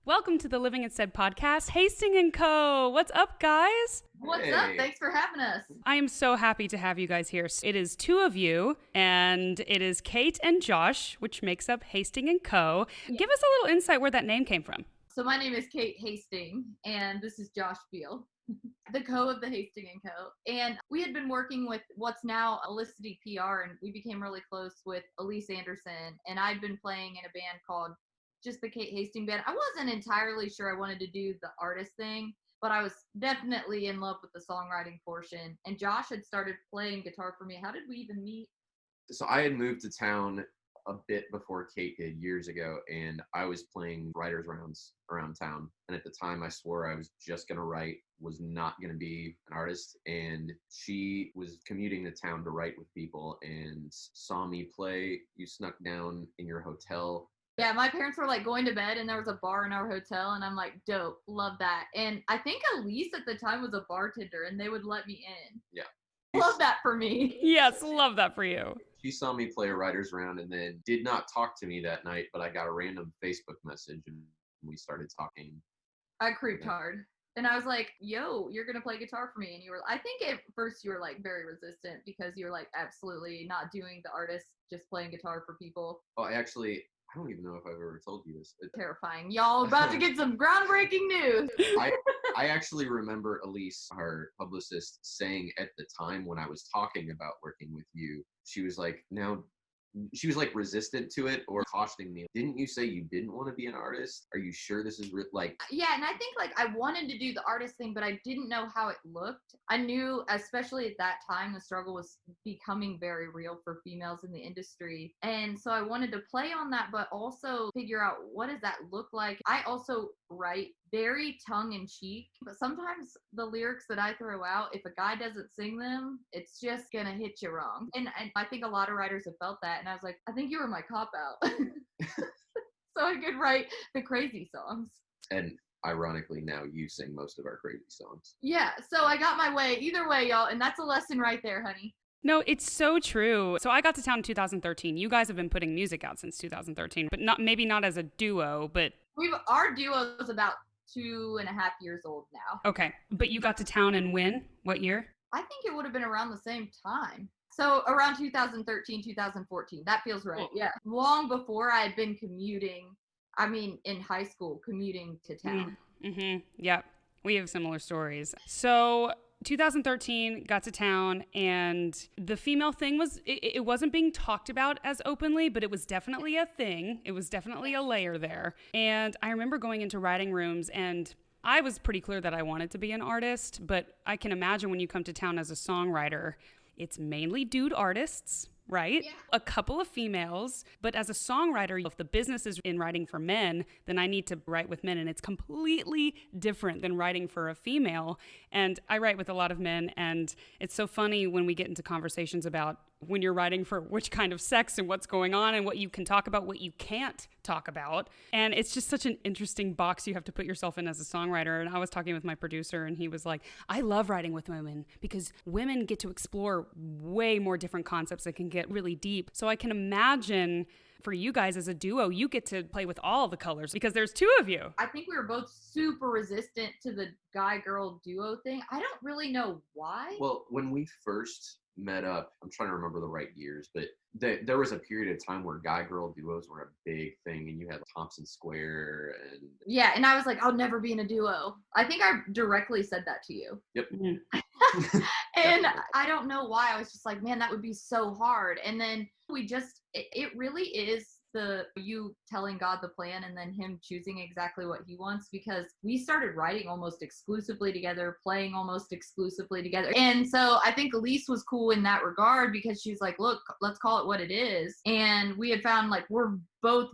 Welcome to the Living Instead podcast, Hasting Co. What's up, guys? What's up? Thanks for having us. I am so happy to have you guys here. It is two of you, and it is Kate and Josh, which makes up Hasting Co. Yeah. Give us a little insight where that name came from. So my name is Kate Hasting, and this is Josh Beal, the co of the Hasting & Co. And we had been working with what's now Elicity PR, and we became really close with Elise Anderson, and I'd been playing in a band called just the Kate Hasting Band. I wasn't entirely sure I wanted to do the artist thing, but I was definitely in love with the songwriting portion. And Josh had started playing guitar for me. How did we even meet? So I had moved to town a bit before Kate did years ago, and I was playing writers rounds around town. And at the time I swore I was just going to write, was not going to be an artist. And she was commuting to town to write with people and saw me play. You snuck down in your hotel. Yeah, my parents were like going to bed and there was a bar in our hotel and I'm like, dope, love that. And I think Elise at the time was a bartender and they would let me in. Yeah. Love that for me. Yes, love that for you. She saw me play a writer's round and then did not talk to me that night, but I got a random Facebook message and we started talking. I creeped hard. And I was like, yo, you're going to play guitar for me. And you were, I think at first you were like very resistant because you were like absolutely not doing the artist, just playing guitar for people. Oh, I don't even know if I've ever told you this. Terrifying. Y'all about to get some groundbreaking news. I actually remember Elise, our publicist, saying at the time when I was talking about working with you, she was like resistant to it or cautioning me. Didn't you say you didn't want to be an artist? Are you sure this is Yeah, and I think like I wanted to do the artist thing, but I didn't know how it looked. I knew, especially at that time, the struggle was becoming very real for females in the industry. And so I wanted to play on that, but also figure out what does that look like. I also write very tongue-in-cheek, but sometimes the lyrics that I throw out, if a guy doesn't sing them, it's just gonna hit you wrong. And I think a lot of writers have felt that, and I was like, I think you were my cop-out. So I could write the crazy songs. And ironically, now you sing most of our crazy songs. Yeah, so I got my way. Either way, y'all, and that's a lesson right there, honey. No, it's so true. So I got to town in 2013. You guys have been putting music out since 2013, but maybe not as a duo, but... Our duo is about 2.5 years old now. Okay, but you got to town in when? What year? I think it would have been around the same time. So around 2013, 2014. That feels right. Yeah. Long before I had been commuting, in high school, commuting to town. Mm-hmm. Yep. We have similar stories. So 2013, got to town, and the female thing it wasn't being talked about as openly, but it was definitely a thing. It was definitely a layer there. And I remember going into writing rooms, and I was pretty clear that I wanted to be an artist, but I can imagine when you come to town as a songwriter, it's mainly dude artists, right? Yeah. A couple of females, but as a songwriter, if the business is in writing for men, then I need to write with men, and it's completely different than writing for a female. And I write with a lot of men, and it's so funny when we get into conversations about when you're writing for which kind of sex and what's going on and what you can talk about, what you can't talk about. And it's just such an interesting box you have to put yourself in as a songwriter. And I was talking with my producer and he was like, I love writing with women because women get to explore way more different concepts that can get really deep. So I can imagine for you guys as a duo, you get to play with all the colors because there's two of you. I think we were both super resistant to the guy-girl duo thing. I don't really know why. Well, when we first met up, I'm trying to remember the right years, but there was a period of time where guy-girl duos were a big thing, and you had Thompson Square and... Yeah, and I was like, I'll never be in a duo. I think I directly said that to you. Yep. And I don't know why. I was just like, man, that would be so hard. And then it really is you telling God the plan and then him choosing exactly what he wants, because we started writing almost exclusively together, playing almost exclusively together. And so I think Elise was cool in that regard because she's like, look, let's call it what it is. And we had found like we're both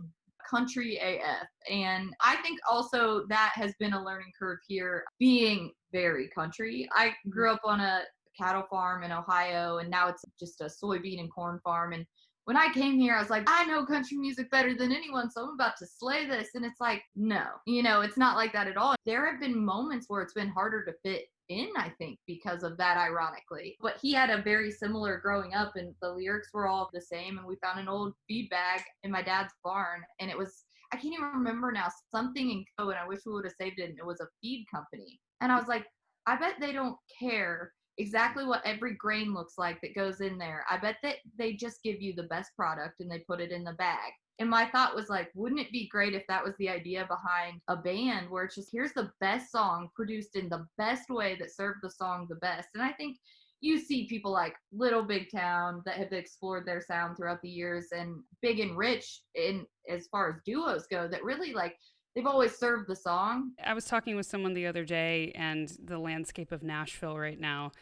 country AF. And I think also that has been a learning curve here, being very country. I grew up on a cattle farm in Ohio, and now it's just a soybean and corn farm. And when I came here, I was like, I know country music better than anyone, so I'm about to slay this. And it's like, no, it's not like that at all. There have been moments where it's been harder to fit in, I think, because of that, ironically. But he had a very similar growing up, and the lyrics were all the same. And we found an old feed bag in my dad's barn, and it was, I can't even remember now, something in Co, and I wish we would have saved it, and it was a feed company. And I was like, I bet they don't care exactly what every grain looks like that goes in there. I bet that they just give you the best product and they put it in the bag. And my thought was like, wouldn't it be great if that was the idea behind a band where it's just, here's the best song produced in the best way that served the song the best. And I think you see people like Little Big Town that have explored their sound throughout the years, and Big and Rich in as far as duos go, that really like, they've always served the song. I was talking with someone the other day, and the landscape of Nashville right now,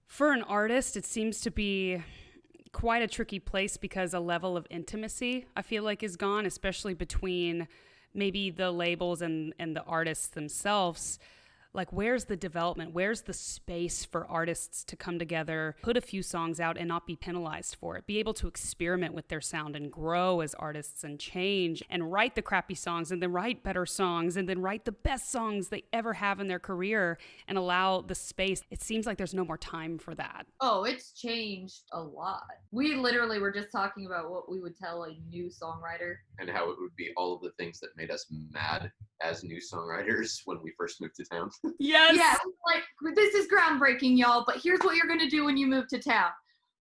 for an artist, it seems to be quite a tricky place because a level of intimacy, I feel like, is gone, especially between maybe the labels and the artists themselves. Like, where's the development? Where's the space for artists to come together, put a few songs out and not be penalized for it, be able to experiment with their sound and grow as artists and change and write the crappy songs and then write better songs and then write the best songs they ever have in their career and allow the space? It seems like there's no more time for that. Oh, it's changed a lot. We literally were just talking about what we would tell a new songwriter. And how it would be all of the things that made us mad as new songwriters when we first moved to town. Yes. Yeah, like, this is groundbreaking, y'all, but here's what you're going to do when you move to town.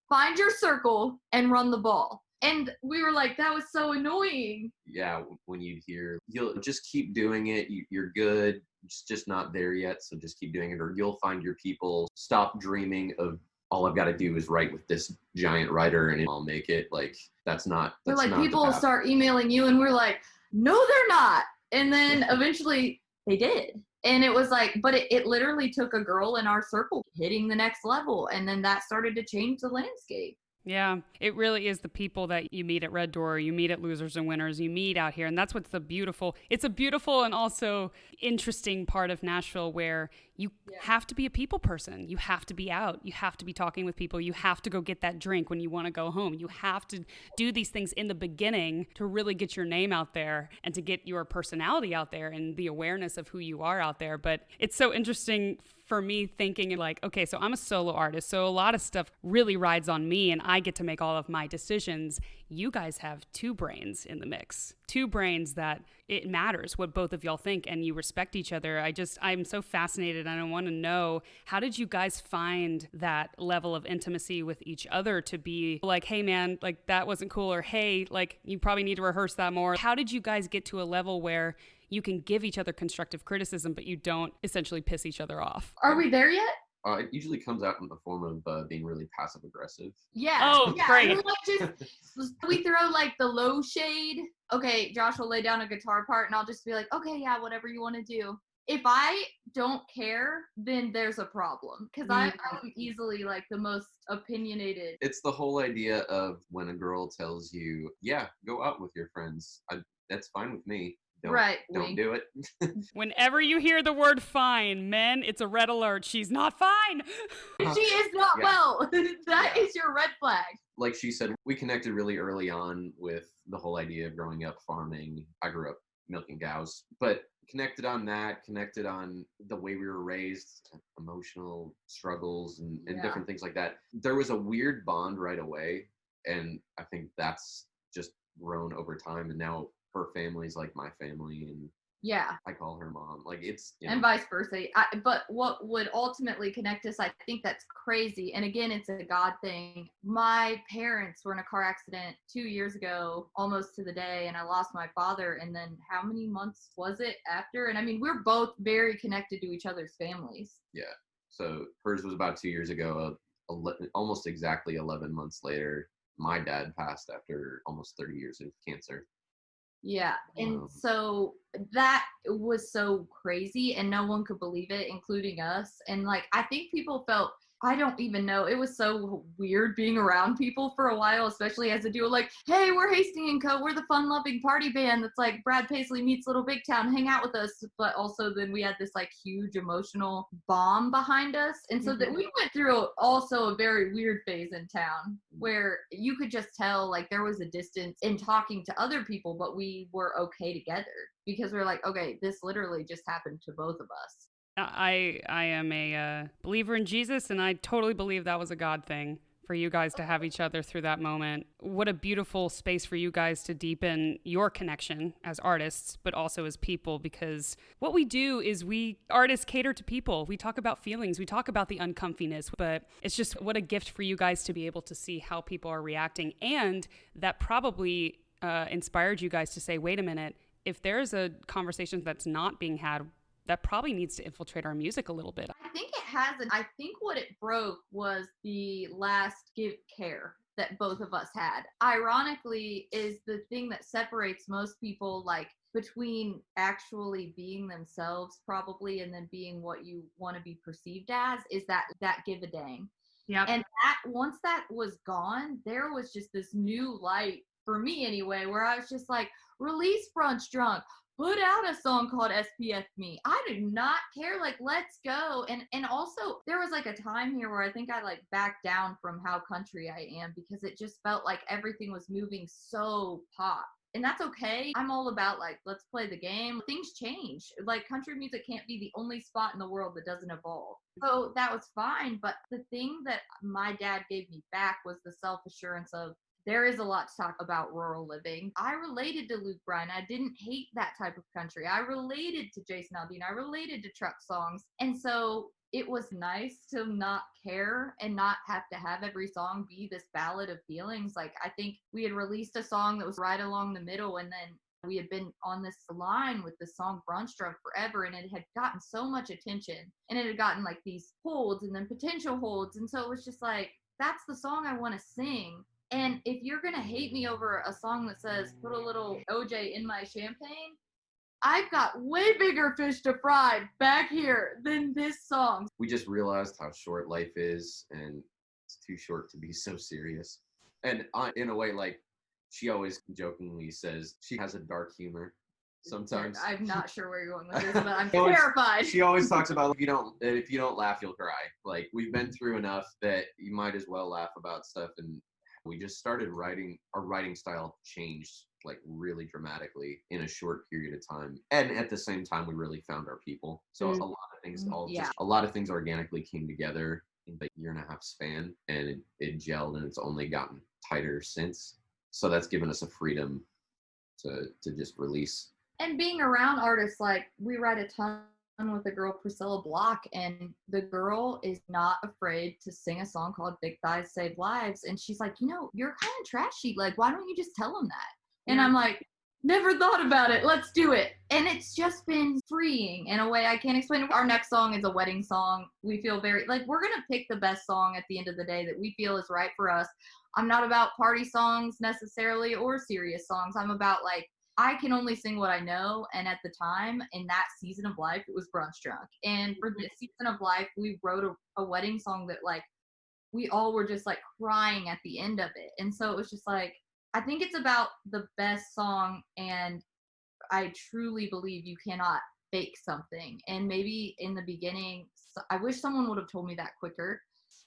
Find your circle and run the ball. And we were like, that was so annoying. Yeah, when you'd hear, you'll just keep doing it, you're good, it's just not there yet, so just keep doing it, or you'll find your people. Stop dreaming of, all I've got to do is write with this giant writer and I'll make it. Like, that's not people will start emailing you, and we're like, no, they're not. And then eventually they did. And it was like, but it literally took a girl in our circle hitting the next level. And then that started to change the landscape. Yeah, it really is the people that you meet at Red Door, you meet at Losers and Winners, you meet out here. And that's what's it's a beautiful and also interesting part of Nashville where you have to be a people person. You have to be out. You have to be talking with people. You have to go get that drink when you want to go home. You have to do these things in the beginning to really get your name out there and to get your personality out there and the awareness of who you are out there. But it's so interesting for me thinking like, okay, so I'm a solo artist, so a lot of stuff really rides on me and I get to make all of my decisions. You guys have two brains in the mix, two brains that it matters what both of y'all think and you respect each other. I'm so fascinated and I want to know, how did you guys find that level of intimacy with each other to be like, hey man, like that wasn't cool, or hey, like you probably need to rehearse that more. How did you guys get to a level where you can give each other constructive criticism, but you don't essentially piss each other off? Are we there yet? It usually comes out in the form of being really passive aggressive. Yeah. Oh, yeah. great. We throw like the low shade. Okay, Josh will lay down a guitar part and I'll just be like, okay, yeah, whatever you want to do. If I don't care, then there's a problem. Because I'm easily like the most opinionated. It's the whole idea of when a girl tells you, yeah, go out with your friends. That's fine with me. Don't do it. Whenever you hear the word fine, men, it's a red alert. She's not fine. She is not well. That is your red flag. Like she said, we connected really early on with the whole idea of growing up farming. I grew up milking cows, but connected on the way we were raised, emotional struggles and different things like that. There was a weird bond right away. And I think that's just grown over time. And now her family's like my family, and I call her mom. Like it's and vice versa. But what would ultimately connect us, I think that's crazy. And again, it's a God thing. My parents were in a car accident 2 years ago, almost to the day, and I lost my father. And then how many months was it after? And I mean, we're both very connected to each other's families. Yeah. So hers was about 2 years ago. Almost exactly 11 months later, my dad passed after almost 30 years of cancer. Yeah, and so that was so crazy and no one could believe it, including us. And like, I think people felt, I don't even know, it was so weird being around people for a while, especially as a duo, like, hey, we're Hasting Co, we're the fun-loving party band that's like Brad Paisley meets Little Big Town, hang out with us. But also then we had this like huge emotional bomb behind us. And so that we went through also a very weird phase in town where you could just tell like there was a distance in talking to other people, but we were okay together because we're like, okay, this literally just happened to both of us. I am a believer in Jesus, and I totally believe that was a God thing for you guys to have each other through that moment. What a beautiful space for you guys to deepen your connection as artists, but also as people, because what we do is we artists cater to people. We talk about feelings, we talk about the uncomfiness, but it's just what a gift for you guys to be able to see how people are reacting. And that probably inspired you guys to say, wait a minute, if there's a conversation that's not being had, that probably needs to infiltrate our music a little bit. I think it hasn't. I think what it broke was the last give care that both of us had. Ironically, is the thing that separates most people, like between actually being themselves probably and then being what you want to be perceived as, is that give a dang. Yeah. And that once that was gone, there was just this new light for me anyway, where I was just like, release Brunch Drunk. Put out a song called SPF Me. I do not care. Like, let's go. And also, there was like a time here where I think I like backed down from how country I am, because it just felt like everything was moving so pop. And that's okay. I'm all about like, let's play the game. Things change. Like, country music can't be the only spot in the world that doesn't evolve. So that was fine. But the thing that my dad gave me back was the self-assurance of, there is a lot to talk about rural living. I related to Luke Bryan. I didn't hate that type of country. I related to Jason Aldean. I related to truck songs. And so it was nice to not care and not have to have every song be this ballad of feelings. Like, I think we had released a song that was right along the middle, and then we had been on this line with the song Brunch Drunk forever, and it had gotten so much attention, and it had gotten like these holds and then potential holds. And so it was just like, that's the song I want to sing. And if you're going to hate me over a song that says, put a little OJ in my champagne, I've got way bigger fish to fry back here than this song. We just realized how short life is, and it's too short to be so serious. And in a way, like, she always jokingly says she has a dark humor sometimes. I'm not sure where you're going with this, but I'm terrified. She always talks about, if you don't laugh, you'll cry. Like, we've been through enough that you might as well laugh about stuff. And we just started writing. Our writing style changed like really dramatically in a short period of time, and at the same time we really found our people. So a lot of things a lot of things organically came together in the year and a half span, and it gelled, and it's only gotten tighter since. So that's given us a freedom to just release. And being around artists, like, we write a ton with a girl, Priscilla Block, and the girl is not afraid to sing a song called Big Thighs Save Lives. And she's like, you're kind of trashy. Like, why don't you just tell them that? And I'm like, never thought about it. Let's do it. And it's just been freeing in a way I can't explain. Our next song is a wedding song. We feel very, like, we're going to pick the best song at the end of the day that we feel is right for us. I'm not about party songs necessarily or serious songs. I'm about, like, I can only sing what I know. And at the time, in that season of life, it was Brunch Drunk. And for this season of life, we wrote a wedding song that, like, we all were just, like, crying at the end of it. And so it was just, like, I think it's about the best song, and I truly believe you cannot fake something. And maybe in the beginning, I wish someone would have told me that quicker.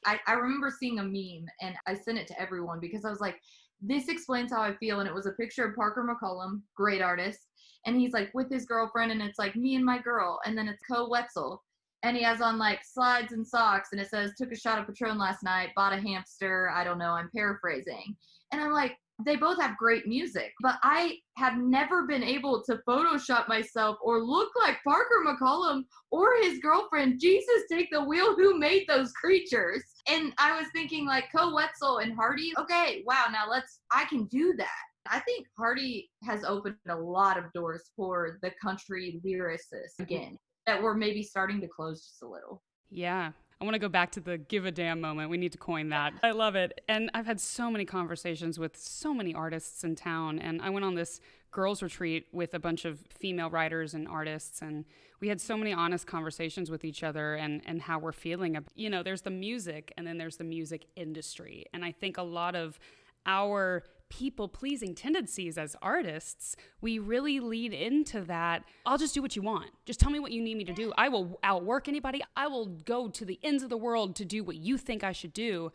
I remember seeing a meme, and I sent it to everyone because I was like, this explains how I feel. And it was a picture of Parker McCollum, great artist. And he's like with his girlfriend, and it's like me and my girl. And then it's Co Wetzel. And he has on like slides and socks, and it says, took a shot of Patron last night, bought a hamster. I don't know. I'm paraphrasing. And I'm like, they both have great music, but I have never been able to Photoshop myself or look like Parker McCollum or his girlfriend. Jesus, take the wheel. Who made those creatures? And I was thinking, like, Co Wetzel and Hardy. Okay, wow, now I can do that. I think Hardy has opened a lot of doors for the country lyricists again that we're maybe starting to close just a little. Yeah. I want to go back to the give a damn moment. We need to coin that. I love it. And I've had so many conversations with so many artists in town. And I went on this girls retreat with a bunch of female writers and artists. And we had so many honest conversations with each other and how we're feeling. There's the music, and then there's the music industry. And I think a lot of our people-pleasing tendencies as artists, we really lead into that. I'll just do what you want. Just tell me what you need me to do. I will outwork anybody. I will go to the ends of the world to do what you think I should do.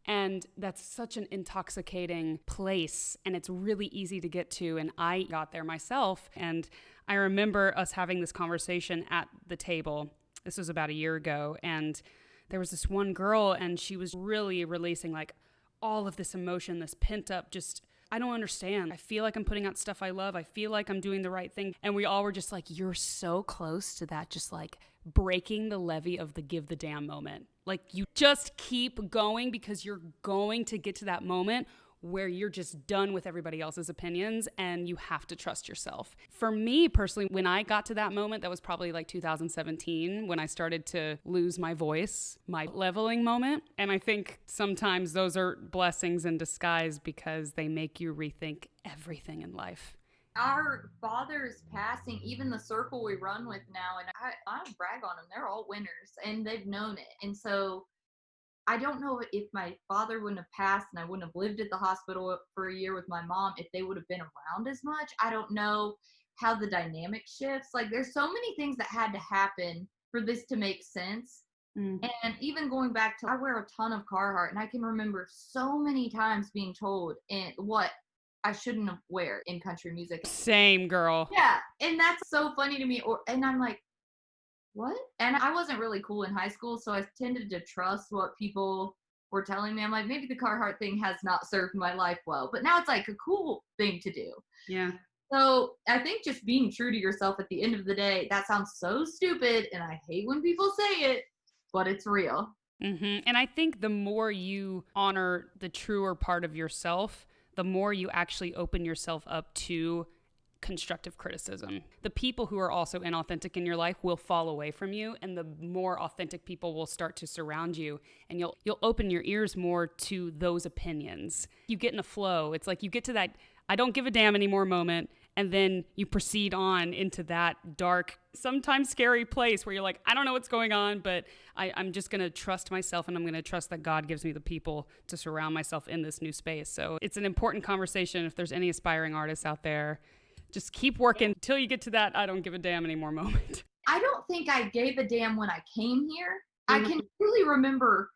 And that's such an intoxicating place, and it's really easy to get to. And I got there myself. And I remember us having this conversation at the table. This was about a year ago. And there was this one girl, and she was really releasing like all of this emotion, this pent up, just, I don't understand. I feel like I'm putting out stuff I love. I feel like I'm doing the right thing. And we all were just like, you're so close to that, just like breaking the levee of the give the damn moment. Like, you just keep going because you're going to get to that moment where you're just done with everybody else's opinions and you have to trust yourself. For me personally, when I got to that moment, that was probably like 2017 when I started to lose my voice, my leveling moment. And I think sometimes those are blessings in disguise because they make you rethink everything in life. Our father's passing, even the circle we run with now, and I don't brag on them, they're all winners and they've known it. And so I don't know if my father wouldn't have passed and I wouldn't have lived at the hospital for a year with my mom, if they would have been around as much. I don't know how the dynamic shifts. Like, there's so many things that had to happen for this to make sense. And even going back to, I wear a ton of Carhartt, and I can remember so many times being told what I shouldn't wear in country music. Same, girl. Yeah, and that's so funny to me. And I'm like, what? And I wasn't really cool in high school, so I tended to trust what people were telling me. I'm like, maybe the Carhartt thing has not served my life well, but now it's like a cool thing to do. Yeah. So I think just being true to yourself at the end of the day, that sounds so stupid, and I hate when people say it, but it's real. And I think the more you honor the truer part of yourself, the more you actually open yourself up to constructive criticism. The people who are also inauthentic in your life will fall away from you, and the more authentic people will start to surround you, and you'll open your ears more to those opinions. You get in a flow. It's like you get to that I don't give a damn anymore moment, and then you proceed on into that dark, sometimes scary place where you're like, I don't know what's going on, but I'm just going to trust myself, and I'm going to trust that God gives me the people to surround myself in this new space. So it's an important conversation. If there's any aspiring artists out there, just keep working until you get to that I don't give a damn anymore moment. I don't think I gave a damn when I came here. I can really remember,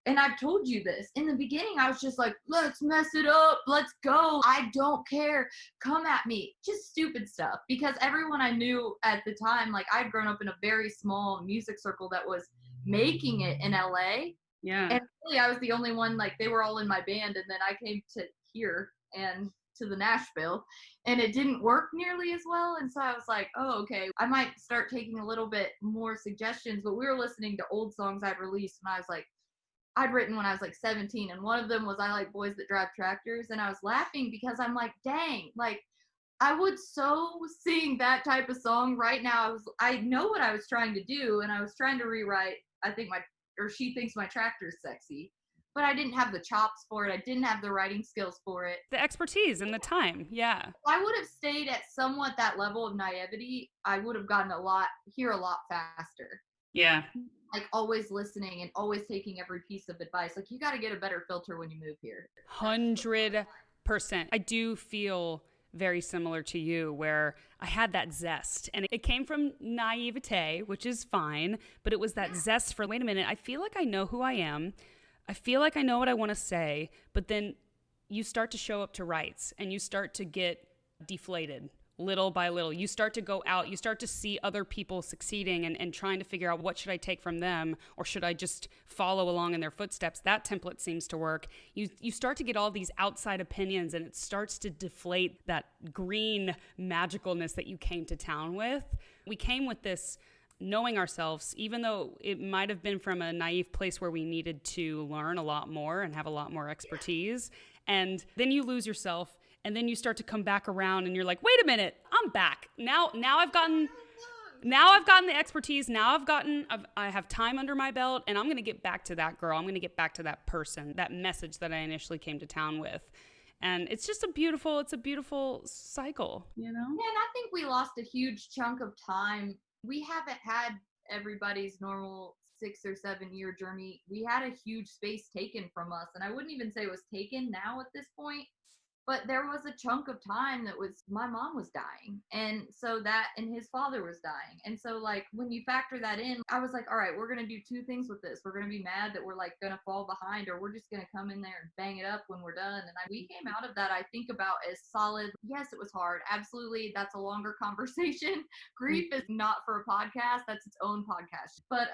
and I've told you this, in the beginning I was just like, let's mess it up, let's go, I don't care, come at me, just stupid stuff. Because everyone I knew at the time, like, I'd grown up in a very small music circle that was making it in LA. Yeah. And really I was the only one, like, they were all in my band, and then I came to here and to the Nashville, and it didn't work nearly as well. And so I was like, oh, okay, I might start taking a little bit more suggestions. But we were listening to old songs I'd released when I was like, I'd written when I was like 17, and one of them was I Like Boys That Drive Tractors. And I was laughing because I'm like, dang, like, I would so sing that type of song right now. I know what I was trying to do, and I was trying to rewrite, I think She Thinks My Tractor's Sexy, but I didn't have the chops for it. I didn't have the writing skills for it. The expertise and the time. Yeah. If I would have stayed at somewhat that level of naivety, I would have gotten a lot faster. Yeah. Like, always listening and always taking every piece of advice. Like, you got to get a better filter when you move here. 100%. I do feel very similar to you, where I had that zest, and it came from naivete, which is fine, but it was that zest for, wait a minute, I feel like I know who I am. I feel like I know what I want to say, but then you start to show up to rights, and you start to get deflated little by little. You start to go out, you start to see other people succeeding and trying to figure out, what should I take from them, or should I just follow along in their footsteps? That template seems to work. You start to get all these outside opinions, and it starts to deflate that green magicalness that you came to town with. We came with this knowing ourselves, even though it might have been from a naive place where we needed to learn a lot more and have a lot more expertise. And then you lose yourself, and then you start to come back around, and you're like, wait a minute, I'm back. Now I've gotten the expertise. Now I have time under my belt, and I'm going to get back to that girl. I'm going to get back to that person, that message that I initially came to town with. And it's just a beautiful cycle, you know? Yeah, and I think we lost a huge chunk of time. We haven't had everybody's normal 6 or 7 year journey. We had a huge space taken from us, and I wouldn't even say it was taken now at this point, but there was a chunk of time that was, my mom was dying, and his father was dying. And so, like, when you factor that in, I was like, all right, we're going to do two things with this. We're going to be mad that we're, like, going to fall behind, or we're just going to come in there and bang it up when we're done. And we came out of that, I think, about as solid. Yes, it was hard. Absolutely. That's a longer conversation. Grief is not for a podcast. That's its own podcast. But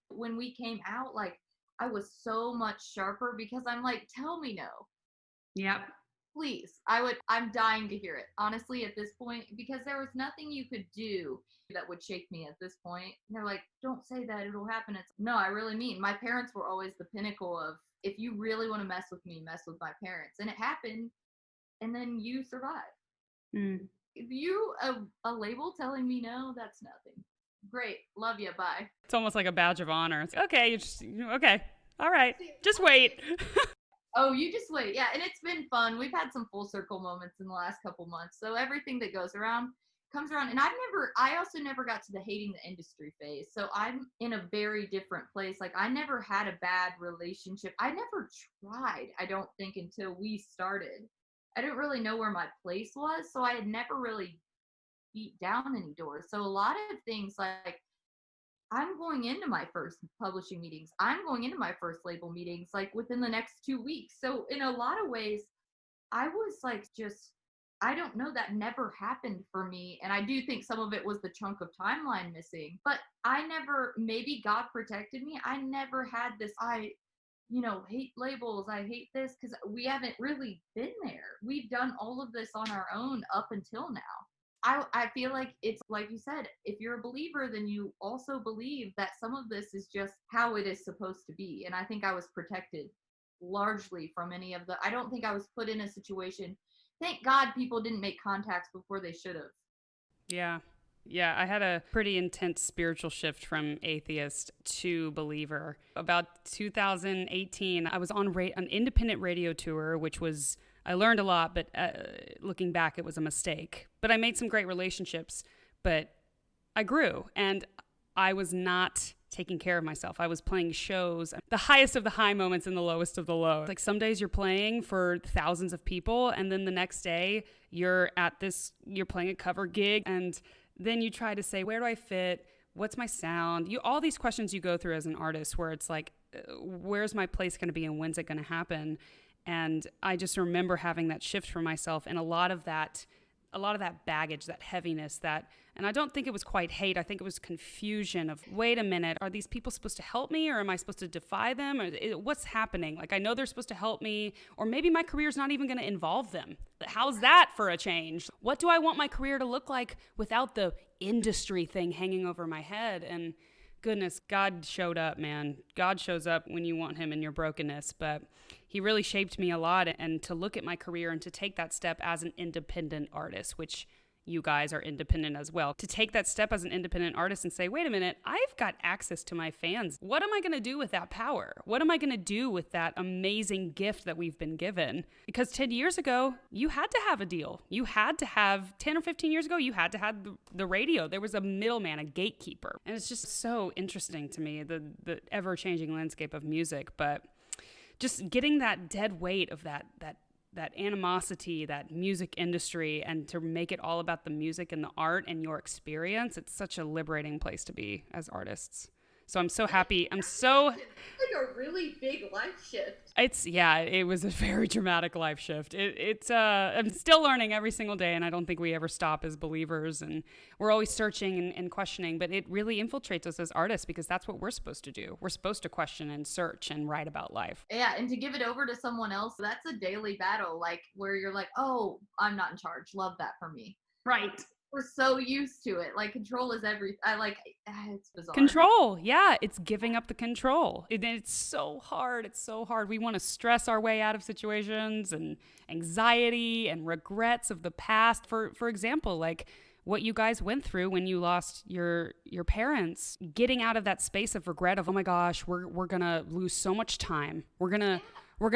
when we came out, like, I was so much sharper because I'm like, tell me no. Yep. Please. I'm dying to hear it. Honestly, at this point, because there was nothing you could do that would shake me at this point. And they're like, don't say that, it'll happen. It's no, I really mean. My parents were always the pinnacle of, if you really want to mess with me, mess with my parents. And it happened, and then you survive. Mm. If you a label telling me no, that's nothing. Great, love you, bye. It's almost like a badge of honor. It's okay, okay, all right, just wait. Oh, you just wait. Yeah, and it's been fun. We've had some full circle moments in the last couple months. So everything that goes around comes around. And I also never got to the hating the industry phase. So I'm in a very different place. Like, I never had a bad relationship. I never tried, I don't think, until we started. I didn't really know where my place was. So I had never really beat down any doors. So a lot of things, like, I'm going into my first publishing meetings. I'm going into my first label meetings like within the next 2 weeks. So in a lot of ways, I was like, just, I don't know, that never happened for me. And I do think some of it was the chunk of timeline missing, but I never, maybe God protected me. I never had this, hate labels. I hate this, because we haven't really been there. We've done all of this on our own up until now. I feel like it's like you said, if you're a believer, then you also believe that some of this is just how it is supposed to be. And I think I was protected largely from I don't think I was put in a situation. Thank God people didn't make contacts before they should have. Yeah. Yeah, I had a pretty intense spiritual shift from atheist to believer. About 2018, I was on an independent radio tour, which was, I learned a lot, but looking back, it was a mistake. But I made some great relationships, but I grew, and I was not taking care of myself. I was playing shows, the highest of the high moments and the lowest of the low. Like, some days you're playing for thousands of people, and then the next day you're playing a cover gig, and then you try to say, where do I fit? What's my sound? All these questions you go through as an artist, where it's like, where's my place going to be and when's it going to happen? And I just remember having that shift for myself, and a lot of that baggage, that heaviness, and I don't think it was quite hate. I think it was confusion of, wait a minute, are these people supposed to help me, or am I supposed to defy them? Or what's happening? Like, I know they're supposed to help me, or maybe my career's not even going to involve them. How's that for a change? What do I want my career to look like without the industry thing hanging over my head? And goodness, God showed up, man. God shows up when you want him in your brokenness. But he really shaped me a lot, and to look at my career and to take that step as an independent artist, which you guys are independent as well, to take that step as an independent artist and say, wait a minute, I've got access to my fans. What am I going to do with that power? What am I going to do with that amazing gift that we've been given? Because 10 years ago, you had to have a deal. You had to have, 10 or 15 years ago, you had to have the radio. There was a middleman, a gatekeeper. And it's just so interesting to me, the ever-changing landscape of music. But just getting that dead weight of that animosity, that music industry, and to make it all about the music and the art and your experience, it's such a liberating place to be as artists. So I'm so happy. It's like a really big life shift. It was a very dramatic life shift. I'm still learning every single day, and I don't think we ever stop as believers, and we're always searching and questioning, but it really infiltrates us as artists, because that's what we're supposed to do. We're supposed to question and search and write about life. Yeah, and to give it over to someone else, that's a daily battle, like, where you're like, oh, I'm not in charge. Love that for me. Right. We're so used to it. Like, control is everything. It's bizarre. Control. Yeah. It's giving up the control. It's so hard. It's so hard. We want to stress our way out of situations, and anxiety and regrets of the past. For example, like what you guys went through when you lost your parents, getting out of that space of regret of, oh my gosh, we're going to lose so much time. We're going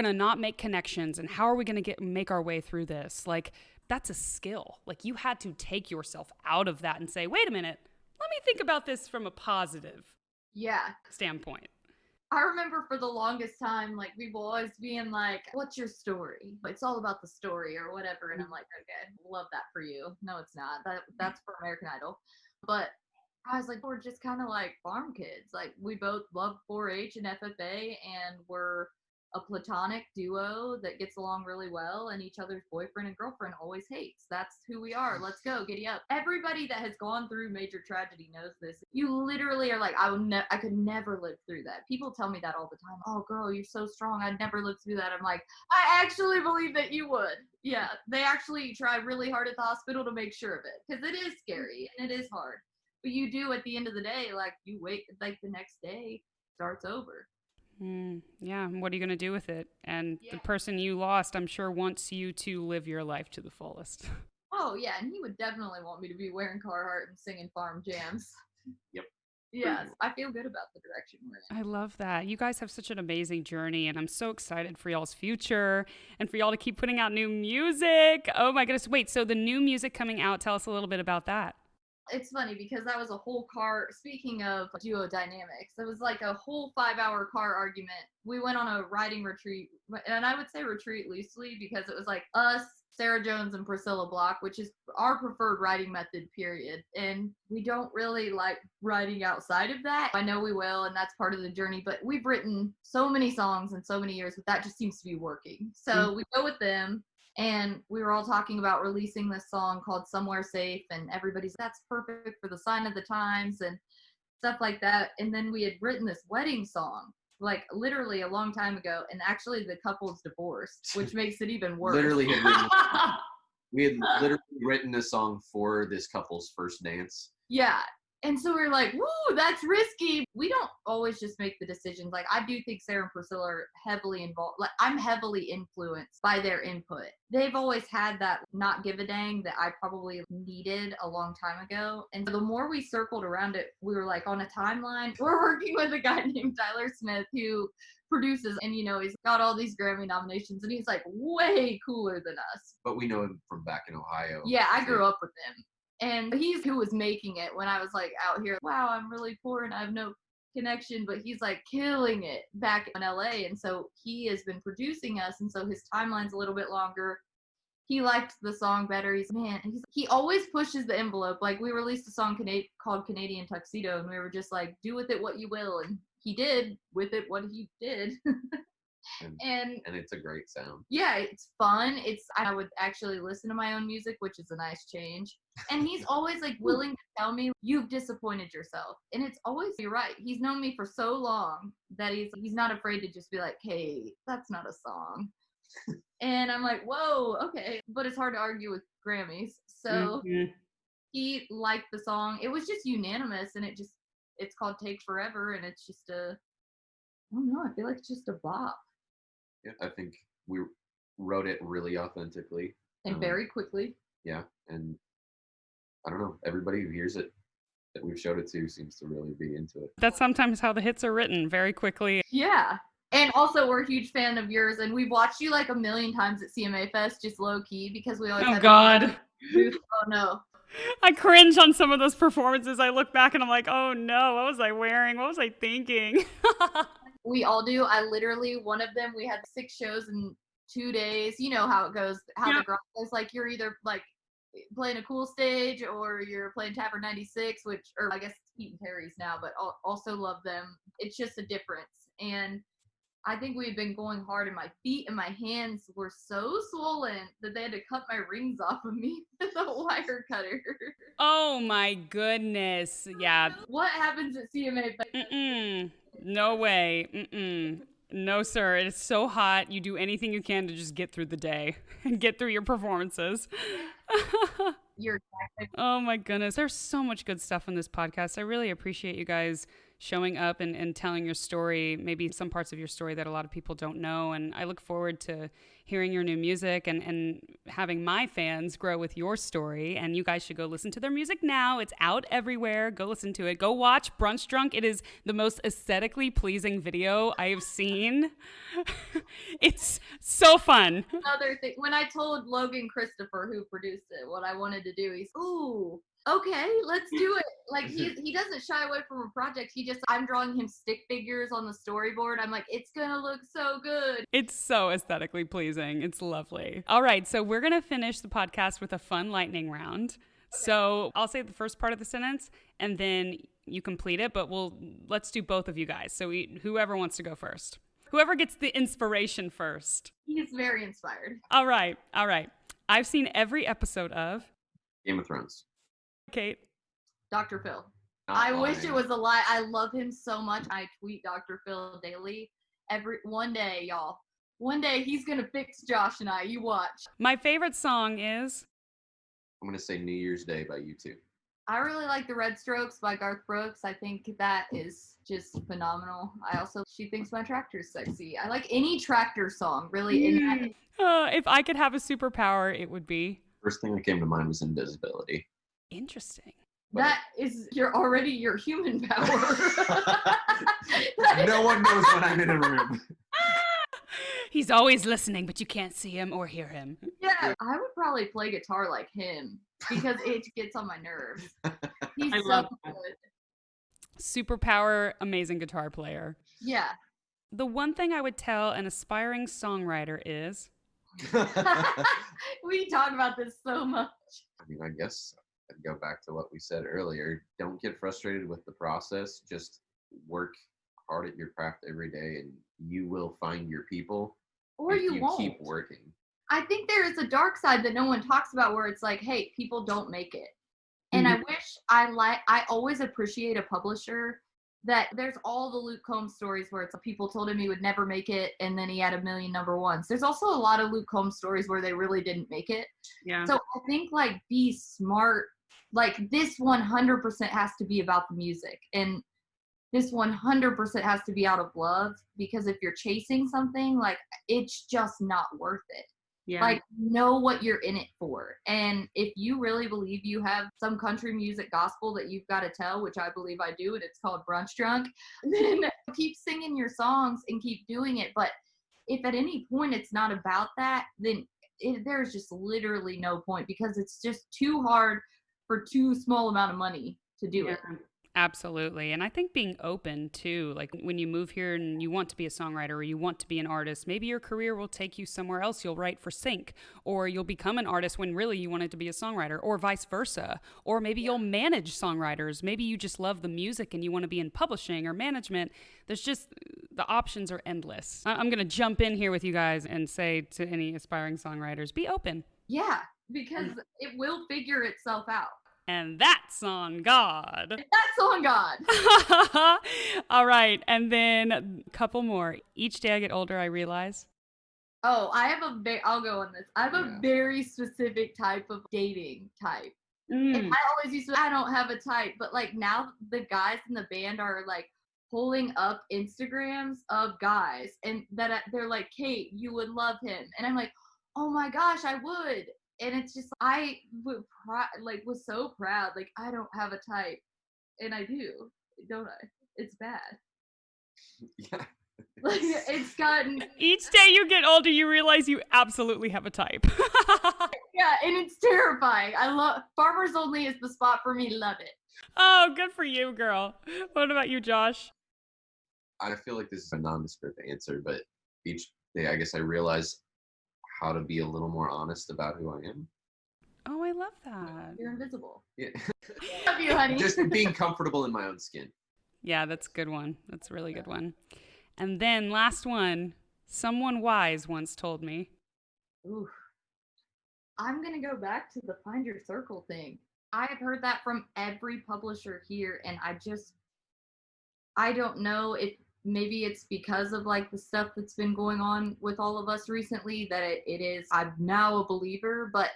to not make connections. And how are we going to make our way through this? Like, that's a skill. Like, you had to take yourself out of that and say, wait a minute, let me think about this from a positive standpoint. I remember for the longest time, like, people always being like, what's your story? It's all about the story or whatever. And I'm like, okay, love that for you. No, it's not. That's for American Idol. But I was like, we're just kind of like farm kids. Like, we both love 4-H and FFA, and we're a platonic duo that gets along really well, and each other's boyfriend and girlfriend always hates. That's who we are. Let's go, giddy up. Everybody that has gone through major tragedy knows this. You literally are like, I could never live through that. People tell me that all the time. Oh, girl, you're so strong. I'd never live through that. I'm like, I actually believe that you would. Yeah, they actually try really hard at the hospital to make sure of it, because it is scary and it is hard. But you do, at the end of the day, like, you wait, like, the next day starts over. Yeah, what are you going to do with it? And the person you lost, I'm sure, wants you to live your life to the fullest. Oh, yeah, and he would definitely want me to be wearing Carhartt and singing farm jams. Yep. Yes, I feel good about the direction we're in. I love that. You guys have such an amazing journey, and I'm so excited for y'all's future and for y'all to keep putting out new music. Oh my goodness. Wait, so the new music coming out, tell us a little bit about that. It's funny because that was a whole car. Speaking of duo dynamics, it was like a whole 5-hour car argument. We went on a writing retreat, and I would say retreat loosely because it was like us, Sarah Jones, and Priscilla Block, which is our preferred writing method, period. And we don't really like writing outside of that. I know we will, and that's part of the journey, but we've written so many songs in so many years, but that just seems to be working. So we go with them. And we were all talking about releasing this song called Somewhere Safe, and everybody's, that's perfect for the sign of the times and stuff like that. And then we had written this wedding song, like literally a long time ago, and actually the couple's divorced, which makes it even worse. We had literally written a song for this couple's first dance. Yeah. And so we were like, woo, that's risky. We don't always just make the decisions. Like, I do think Sarah and Priscilla are heavily involved. Like, I'm heavily influenced by their input. They've always had that not give a dang that I probably needed a long time ago. And the more we circled around it, we were like on a timeline. We're working with a guy named Tyler Smith who produces, and you know, he's got all these Grammy nominations, and he's like way cooler than us. But we know him from back in Ohio. Yeah, I grew up with him. And he's who was making it when I was like out here, wow, I'm really poor and I have no connection, but he's like killing it back in LA. And so he has been producing us. And so his timeline's a little bit longer. He liked the song better. He always pushes the envelope. Like, we released a song called Canadian Tuxedo, and we were just like, do with it what you will. And he did with it what he did. And it's a great sound. Yeah, it's fun. I would actually listen to my own music, which is a nice change. And he's always like willing to tell me, you've disappointed yourself. And it's always, you're right. He's known me for so long that he's not afraid to just be like, hey, that's not a song. And I'm like, whoa, okay. But it's hard to argue with Grammys. So he liked the song. It was just unanimous, and it's called Take Forever, and it's just I don't know, I feel like it's just a bop. Yeah, I think we wrote it really authentically. And very quickly. Yeah, and I don't know, everybody who hears it that we've showed it to seems to really be into it. That's sometimes how the hits are written, very quickly. Yeah. And also, we're a huge fan of yours, and we've watched you like a million times at CMA Fest, just low key, because we always have God. Oh no. I cringe on some of those performances. I look back and I'm like, oh no, what was I wearing? What was I thinking? We all do. One of them, we had 6 shows in 2 days. You know how it goes. The girl is like, you're either like playing a cool stage or you're playing Tavern 96, or I guess it's Pete and Terry's now, but also love them. It's just a difference. And I think we've been going hard, and my feet and my hands were so swollen that they had to cut my rings off of me with a wire cutter. Oh my goodness. Yeah. What happens at CMA? No way. No, sir. It is so hot. You do anything you can to just get through the day and get through your performances. Oh my goodness. There's so much good stuff in this podcast. I really appreciate you guys showing up and telling your story, maybe some parts of your story that a lot of people don't know. And I look forward to hearing your new music and having my fans grow with your story. And you guys should go listen to their music now. It's out everywhere. Go listen to it. Go watch Brunch Drunk. It is the most aesthetically pleasing video I have seen. It's so fun. Another thing, when I told Logan Christopher, who produced it, what I wanted to do, he's, ooh, okay, let's do it. Like, he doesn't shy away from a project. I'm drawing him stick figures on the storyboard. I'm like, it's gonna look so good. It's so aesthetically pleasing. It's lovely. All right, so we're gonna finish the podcast with a fun lightning round. Okay. So I'll say the first part of the sentence, and then you complete it, but let's do both of you guys. So whoever wants to go first. Whoever gets the inspiration first. He's very inspired. All right. I've seen every episode of Game of Thrones. Kate. Dr. Phil. Not I lying. wish it was a lie. I love him so much. I tweet Dr. Phil daily. One day, y'all. One day he's gonna fix Josh and I. You watch. My favorite song is I'm gonna say New Year's Day by U2. I really like The Red Strokes by Garth Brooks. I think that is just phenomenal. She thinks my tractor's sexy. I like any tractor song, really. In that. If I could have a superpower, it would be. First thing that came to mind was invisibility. Interesting. That is already your human power. No one knows when I'm in a room. He's always listening, but you can't see him or hear him. Yeah, I would probably play guitar like him because it gets on my nerves. He's I so love good. Superpower, amazing guitar player. Yeah. The one thing I would tell an aspiring songwriter is We talk about this so much. I mean, I guess I'd go back to what we said earlier. Don't get frustrated with the process. Just work hard at your craft every day and you will find your people. Or if you won't. Keep working. I think there is a dark side that no one talks about where it's like, hey, people don't make it. And I wish I always appreciate a publisher that there's all the Luke Combs stories where it's people told him he would never make it and then he had a million number ones. There's also a lot of Luke Combs stories where they really didn't make it. Yeah. So I think like be smart. Like this 100% has to be about the music and this 100% has to be out of love because if you're chasing something, like it's just not worth it. Yeah. Like know what you're in it for. And if you really believe you have some country music gospel that you've got to tell, which I believe I do, and it's called Brunch Drunk, then keep singing your songs and keep doing it. But if at any point it's not about that, then there's just literally no point because it's just too hard for too small amount of money to do it. Absolutely. And I think being open too, like when you move here and you want to be a songwriter or you want to be an artist, maybe your career will take you somewhere else. You'll write for Sync or you'll become an artist when really you wanted to be a songwriter or vice versa. Or maybe you'll manage songwriters. Maybe you just love the music and you want to be in publishing or management. There's just, the options are endless. I'm going to jump in here with you guys and say to any aspiring songwriters, be open. Yeah, because it will figure itself out. And that's on God. That's on God. All right. And then a couple more. Each day I get older, I realize. Oh, I'll go on this. I have a very specific type of dating type. And I always used to, I don't have a type, but like now the guys in the band are like pulling up Instagrams of guys and that they're like, Kate, you would love him. And I'm like, oh my gosh, I would. And it's just, I was so proud. Like, I don't have a type. And I do, don't I? It's bad. Yeah. Like, it's gotten... Each day you get older, you realize you absolutely have a type. Yeah, and it's terrifying. I love... Farmers Only is the spot for me. Love it. Oh, good for you, girl. What about you, Josh? I feel like this is a nondescript answer, but each day I guess I realize how to be a little more honest about who I am. Oh, I love that. You're invisible. Yeah. Love you, honey. Just being comfortable in my own skin. Yeah, that's a good one. That's a really good one. And then last one, someone wise once told me. Ooh. I'm going to go back to the find your circle thing. I have heard that from every publisher here, and I don't know if maybe it's because of like the stuff that's been going on with all of us recently that it is, I'm now a believer, but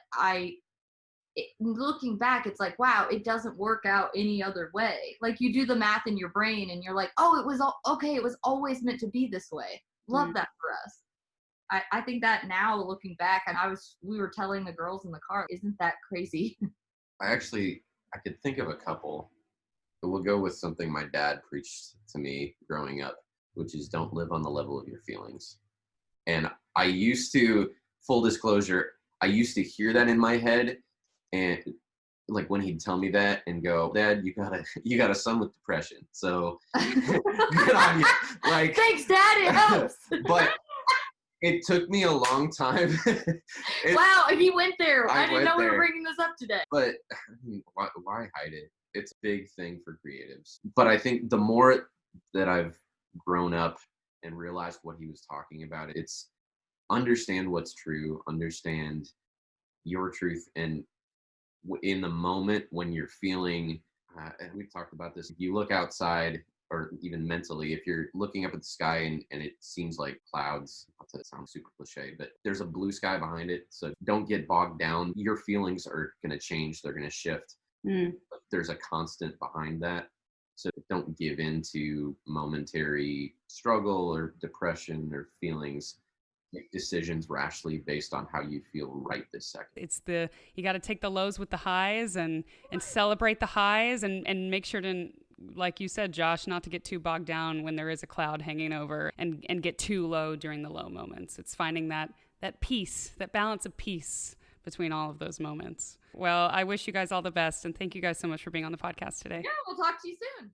looking back, it's like, wow, it doesn't work out any other way. Like you do the math in your brain and you're like, oh, it was okay. It was always meant to be this way. Love that for us. I think that now looking back, and we were telling the girls in the car, isn't that crazy? I could think of a couple. But we'll go with something my dad preached to me growing up, which is don't live on the level of your feelings. And I used to, full disclosure, I used to hear that in my head. And like when he'd tell me that and go, Dad, you got a son with depression. So good on you. Like, thanks, Dad, it helps. But it took me a long time. Wow, he went there. I didn't know we were there. bringing this up today. But I mean, why hide it? It's a big thing for creatives. But I think the more that I've grown up and realized what he was talking about. It's understand what's true, understand your truth, and in the moment when you're feeling, and we've talked about this, if you look outside or even mentally, if you're looking up at the sky and it seems like clouds, not to sound super cliche, but there's a blue sky behind it. So don't get bogged down. Your feelings are going to change. They're going to shift. But there's a constant behind that. So don't give in to momentary struggle or depression or feelings. Make decisions rashly based on how you feel right this second. It's you got to take the lows with the highs and celebrate the highs and make sure to, like you said, Josh, not to get too bogged down when there is a cloud hanging over and get too low during the low moments. It's finding that peace, that balance of peace between all of those moments. Well, I wish you guys all the best, and thank you guys so much for being on the podcast today. Yeah, we'll talk to you soon.